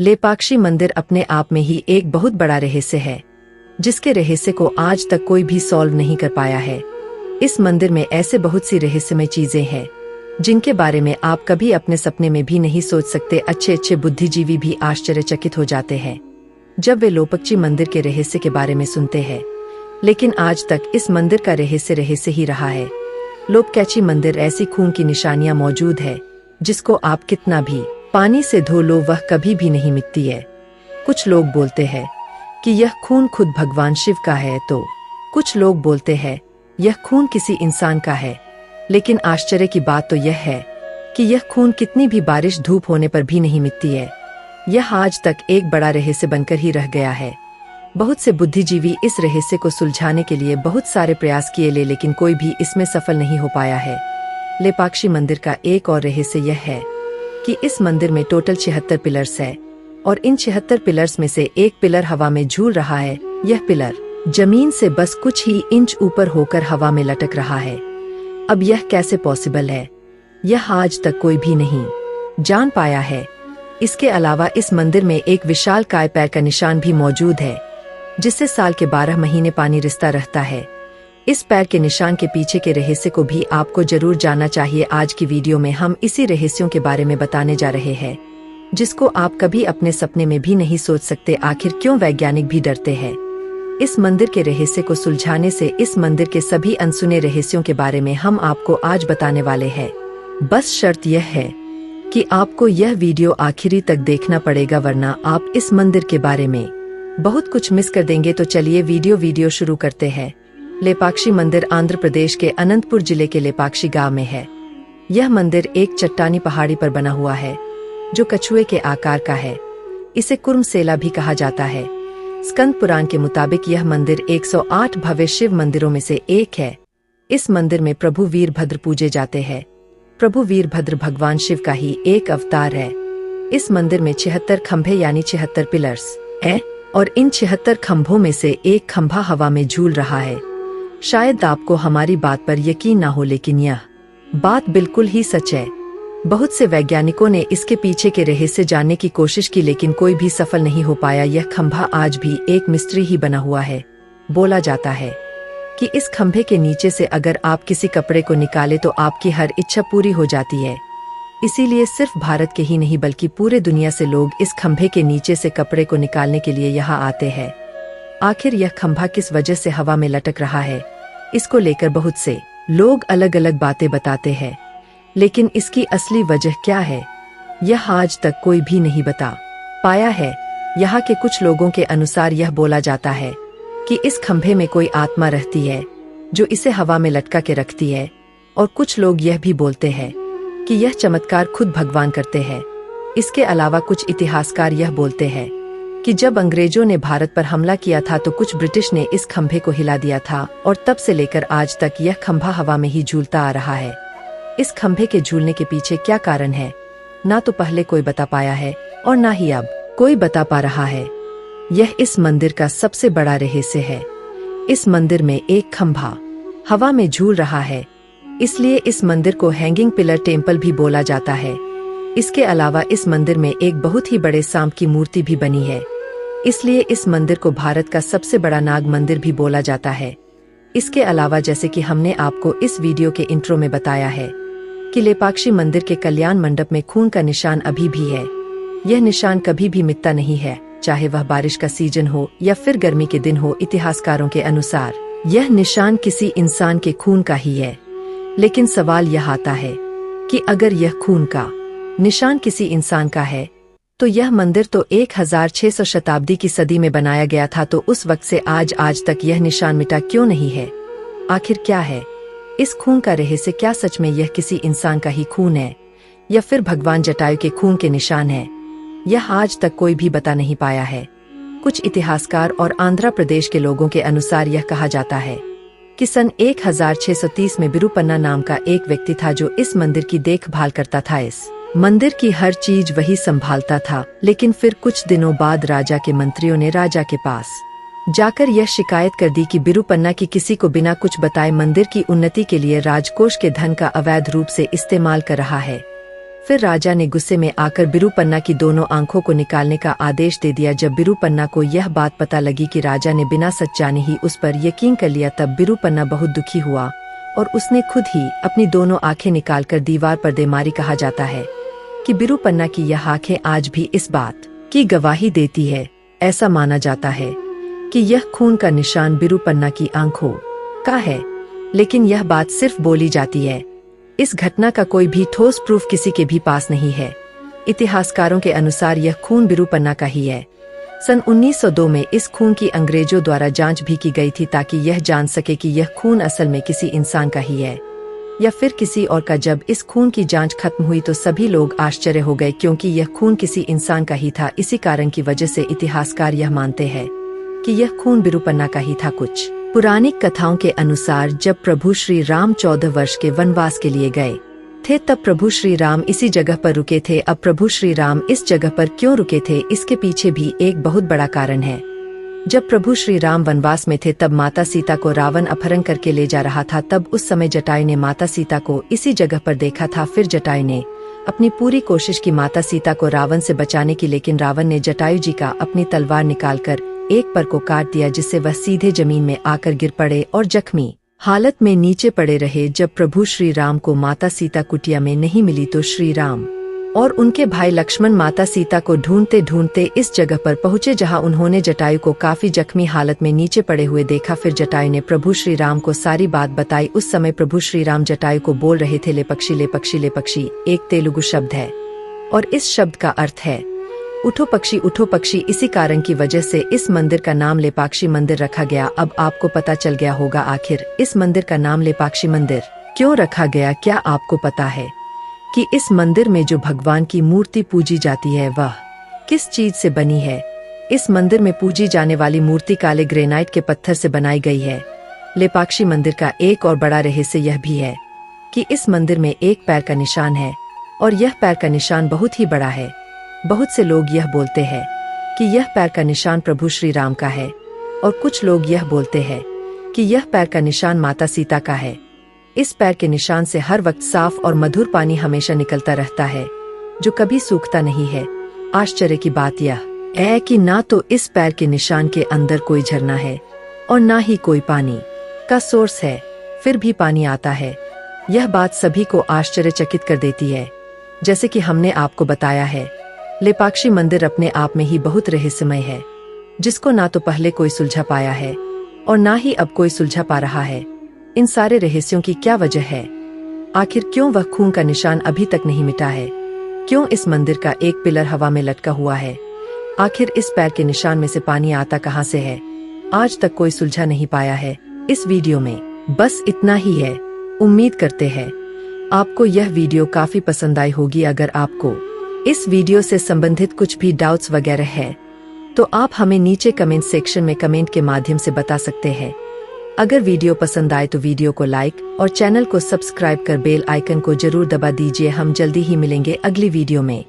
लेपाक्षी मंदिर अपने आप में ही एक बहुत बड़ा रहस्य है, जिसके रहस्य को आज तक कोई भी सॉल्व नहीं कर पाया है। इस मंदिर में ऐसे बहुत सी रहस्यमय चीजें हैं जिनके बारे में आप कभी अपने सपने में भी नहीं सोच सकते। अच्छे अच्छे बुद्धिजीवी भी आश्चर्यचकित हो जाते हैं जब वे लोपाक्षी मंदिर के रहस्य के बारे में सुनते हैं, लेकिन आज तक इस मंदिर का रहस्य ही रहा है। लोपाक्षी मंदिर ऐसी खून की निशानियां मौजूद है जिसको आप कितना भी पानी से धो लो वह कभी भी नहीं मिटती है। कुछ लोग बोलते हैं कि यह खून खुद भगवान शिव का है, तो कुछ लोग बोलते हैं यह खून किसी इंसान का है। लेकिन आश्चर्य की बात तो यह है कि यह खून कितनी भी बारिश धूप होने पर भी नहीं मिटती है। यह आज तक एक बड़ा रहस्य बनकर ही रह गया है। बहुत से बुद्धिजीवी इस रहस्य को सुलझाने के लिए बहुत सारे प्रयास किए लेकिन कोई भी इसमें सफल नहीं हो पाया है। लेपाक्षी मंदिर का एक और रहस्य यह है कि इस मंदिर में टोटल 76 पिलर्स है और इन 76 पिलर्स में से एक पिलर हवा में झूल रहा है। यह पिलर जमीन से बस कुछ ही इंच ऊपर होकर हवा में लटक रहा है। अब यह कैसे पॉसिबल है, यह आज तक कोई भी नहीं जान पाया है। इसके अलावा इस मंदिर में एक विशाल काय पैर का निशान भी मौजूद है, जिससे साल के 12 महीने पानी रिसता रहता है। इस पैर के निशान के पीछे के रहस्य को भी आपको जरूर जानना चाहिए। आज की वीडियो में हम इसी रहस्यों के बारे में बताने जा रहे हैं, जिसको आप कभी अपने सपने में भी नहीं सोच सकते। आखिर क्यों वैज्ञानिक भी डरते हैं इस मंदिर के रहस्य को सुलझाने से? इस मंदिर के सभी अनसुने रहस्यों के बारे में हम आपको आज बताने वाले हैं। बस शर्त यह है कि आपको यह वीडियो आखिरी तक देखना पड़ेगा, वरना आप इस मंदिर के बारे में बहुत कुछ मिस कर देंगे। तो चलिए वीडियो शुरू करते हैं। लेपाक्षी मंदिर आंध्र प्रदेश के अनंतपुर जिले के लेपाक्षी गांव में है। यह मंदिर एक चट्टानी पहाड़ी पर बना हुआ है जो कछुए के आकार का है। इसे कुर्मसेला भी कहा जाता है। स्कंद पुराण के मुताबिक यह मंदिर 108 भव्य शिव मंदिरों में से एक है। इस मंदिर में प्रभु वीरभद्र पूजे जाते हैं। प्रभु वीरभद्र भगवान शिव का ही एक अवतार है। इस मंदिर में 76 खंभे यानी 76 पिलर्स है और इन 76 खंभों में से एक खंभा हवा में झूल रहा है। शायद आपको हमारी बात पर यकीन ना हो, लेकिन यह बात बिल्कुल ही सच है। बहुत से वैज्ञानिकों ने इसके पीछे के रहस्य जानने की कोशिश की, लेकिन कोई भी सफल नहीं हो पाया। यह खंभा आज भी एक मिस्ट्री ही बना हुआ है। बोला जाता है कि इस खंभे के नीचे से अगर आप किसी कपड़े को निकाले तो आपकी हर इच्छा पूरी हो जाती है। इसीलिए सिर्फ भारत के ही नहीं बल्कि पूरे दुनिया से लोग इस खंभे के नीचे से कपड़े को निकालने के लिए यहाँ आते हैं। आखिर यह खंभा किस वजह से हवा में लटक रहा है, इसको लेकर बहुत से लोग अलग अलग बातें बताते हैं, लेकिन इसकी असली वजह क्या है यह आज तक कोई भी नहीं बता पाया है। यहाँ के कुछ लोगों के अनुसार यह बोला जाता है कि इस खंभे में कोई आत्मा रहती है जो इसे हवा में लटका के रखती है, और कुछ लोग यह भी बोलते हैं कि यह चमत्कार खुद भगवान करते हैं। इसके अलावा कुछ इतिहासकार यह बोलते हैं कि जब अंग्रेजों ने भारत पर हमला किया था तो कुछ ब्रिटिश ने इस खंभे को हिला दिया था और तब से लेकर आज तक यह खंभा हवा में ही झूलता आ रहा है। इस खंभे के झूलने के पीछे क्या कारण है, ना तो पहले कोई बता पाया है और ना ही अब कोई बता पा रहा है। यह इस मंदिर का सबसे बड़ा रहस्य है। इस मंदिर में एक खंभा हवा में झूल रहा है, इसलिए इस मंदिर को हैंगिंग पिलर टेम्पल भी बोला जाता है। इसके अलावा इस मंदिर में एक बहुत ही बड़े सांप की मूर्ति भी बनी है, इसलिए इस मंदिर को भारत का सबसे बड़ा नाग मंदिर भी बोला जाता है। इसके अलावा जैसे कि हमने आपको इस वीडियो के इंट्रो में बताया है कि लेपाक्षी मंदिर के कल्याण मंडप में खून का निशान अभी भी है। यह निशान कभी भी मिटता नहीं है, चाहे वह बारिश का सीजन हो या फिर गर्मी के दिन हो। इतिहासकारों के अनुसार यह निशान किसी इंसान के खून का ही है। लेकिन सवाल यह आता है कि अगर यह खून का निशान किसी इंसान का है तो यह मंदिर तो 1600 शताब्दी की सदी में बनाया गया था, तो उस वक्त से आज तक यह निशान मिटा क्यों नहीं है? आखिर क्या है इस खून का रहस्य? क्या सच में यह किसी इंसान का ही खून है या फिर भगवान जटायु के खून के निशान है? यह आज तक कोई भी बता नहीं पाया है। कुछ इतिहासकार और आंध्र प्रदेश के लोगों के अनुसार यह कहा जाता है कि सन 1630 में बिरुपन्ना नाम का एक व्यक्ति था जो इस मंदिर की देखभाल करता था। इस मंदिर की हर चीज वही संभालता था। लेकिन फिर कुछ दिनों बाद राजा के मंत्रियों ने राजा के पास जाकर यह शिकायत कर दी कि बिरुपन्ना की किसी को बिना कुछ बताए मंदिर की उन्नति के लिए राजकोष के धन का अवैध रूप से इस्तेमाल कर रहा है। फिर राजा ने गुस्से में आकर बिरूपन्ना की दोनों आंखों को निकालने का आदेश दे दिया। जब बिरूपन्ना को यह बात पता लगी कि राजा ने बिना सच जाने ही उस पर यकीन कर लिया, तब बिरूपन्ना बहुत दुखी हुआ और उसने खुद ही अपनी दोनों आंखें निकालकर दीवार पर दे मारी। कहा जाता है कि बिरूपन्ना की यह आंखें आज भी इस बात की गवाही देती है। ऐसा माना जाता है कि यह खून का निशान बिरूपन्ना की आंखों का है, लेकिन यह बात सिर्फ बोली जाती है। इस घटना का कोई भी ठोस प्रूफ किसी के भी पास नहीं है। इतिहासकारों के अनुसार यह खून बिरूपन्ना का ही है। सन 1902 में इस खून की अंग्रेजों द्वारा जांच भी की गई थी, ताकि यह जान सके कि यह खून असल में किसी इंसान का ही है या फिर किसी और का। जब इस खून की जांच खत्म हुई तो सभी लोग आश्चर्य हो गए, क्योंकि यह खून किसी इंसान का ही था। इसी कारण की वजह से इतिहासकार यह मानते हैं कि यह खून बिरूपन्ना का ही था। कुछ पुरानी कथाओं के अनुसार जब प्रभु श्री राम 14 वर्ष के वनवास के लिए गए थे, तब प्रभु श्री राम इसी जगह पर रुके थे। अब प्रभु श्री राम इस जगह पर क्यों रुके थे, इसके पीछे भी एक बहुत बड़ा कारण है। जब प्रभु श्री राम वनवास में थे, तब माता सीता को रावण अपहरण करके ले जा रहा था। तब उस समय जटायु ने माता सीता को इसी जगह पर देखा था। फिर जटायु ने अपनी पूरी कोशिश की माता सीता को रावण से बचाने की, लेकिन रावण ने जटायु जी का अपनी तलवार निकालकर एक पर को काट दिया, जिससे वह सीधे जमीन में आकर गिर पड़े और जख्मी हालत में नीचे पड़े रहे। जब प्रभु श्री राम को माता सीता कुटिया में नहीं मिली, तो श्री राम और उनके भाई लक्ष्मण माता सीता को ढूंढते ढूंढते इस जगह पर पहुंचे, जहां उन्होंने जटायु को काफी जख्मी हालत में नीचे पड़े हुए देखा। फिर जटायु ने प्रभु श्री राम को सारी बात बताई। उस समय प्रभु श्री राम जटायु को बोल रहे थे, ले पक्षी ले पक्षी ले पक्षी। एक तेलुगु शब्द है और इस शब्द का अर्थ है उठो पक्षी उठो पक्षी। इसी कारण की वजह से इस मंदिर का नाम लेपाक्षी मंदिर रखा गया। अब आपको पता चल गया होगा आखिर इस मंदिर का नाम लेपाक्षी मंदिर क्यों रखा गया। क्या आपको पता है कि इस मंदिर में जो भगवान की मूर्ति पूजी जाती है वह किस चीज से बनी है? इस मंदिर में पूजी जाने वाली मूर्ति काले ग्रेनाइट के पत्थर से बनाई गई है। लेपाक्षी मंदिर का एक और बड़ा रहस्य यह भी है कि इस मंदिर में एक पैर का निशान है और यह पैर का निशान बहुत ही बड़ा है। बहुत से लोग यह बोलते हैं कि यह पैर का निशान प्रभु श्री राम का है और कुछ लोग यह बोलते हैं कि यह पैर का निशान माता सीता का है। इस पैर के निशान से हर वक्त साफ और मधुर पानी हमेशा निकलता रहता है, जो कभी सूखता नहीं है। आश्चर्य की बात यह है कि ना तो इस पैर के निशान के अंदर कोई झरना है और ना ही कोई पानी का सोर्स है, फिर भी पानी आता है। यह बात सभी को आश्चर्यचकित कर देती है। जैसे कि हमने आपको बताया है, लेपाक्षी मंदिर अपने आप में ही बहुत रहस्यमय है, जिसको ना तो पहले कोई सुलझा पाया है और ना ही अब कोई सुलझा पा रहा है। इन सारे रहस्यों की क्या वजह है? आखिर क्यों वह खून का निशान अभी तक नहीं मिटा है? क्यों इस मंदिर का एक पिलर हवा में लटका हुआ है? आखिर इस पैर के निशान में से पानी आता कहां से है? आज तक कोई सुलझा नहीं पाया है। इस वीडियो में बस इतना ही है। उम्मीद करते हैं आपको यह वीडियो काफी पसंद आई होगी। अगर आपको इस वीडियो से संबंधित कुछ भी डाउट्स वगैरह है तो आप हमें नीचे कमेंट सेक्शन में कमेंट के माध्यम से बता सकते हैं। अगर वीडियो पसंद आए तो वीडियो को लाइक और चैनल को सब्सक्राइब कर बेल आइकन को जरूर दबा दीजिए। हम जल्दी ही मिलेंगे अगली वीडियो में।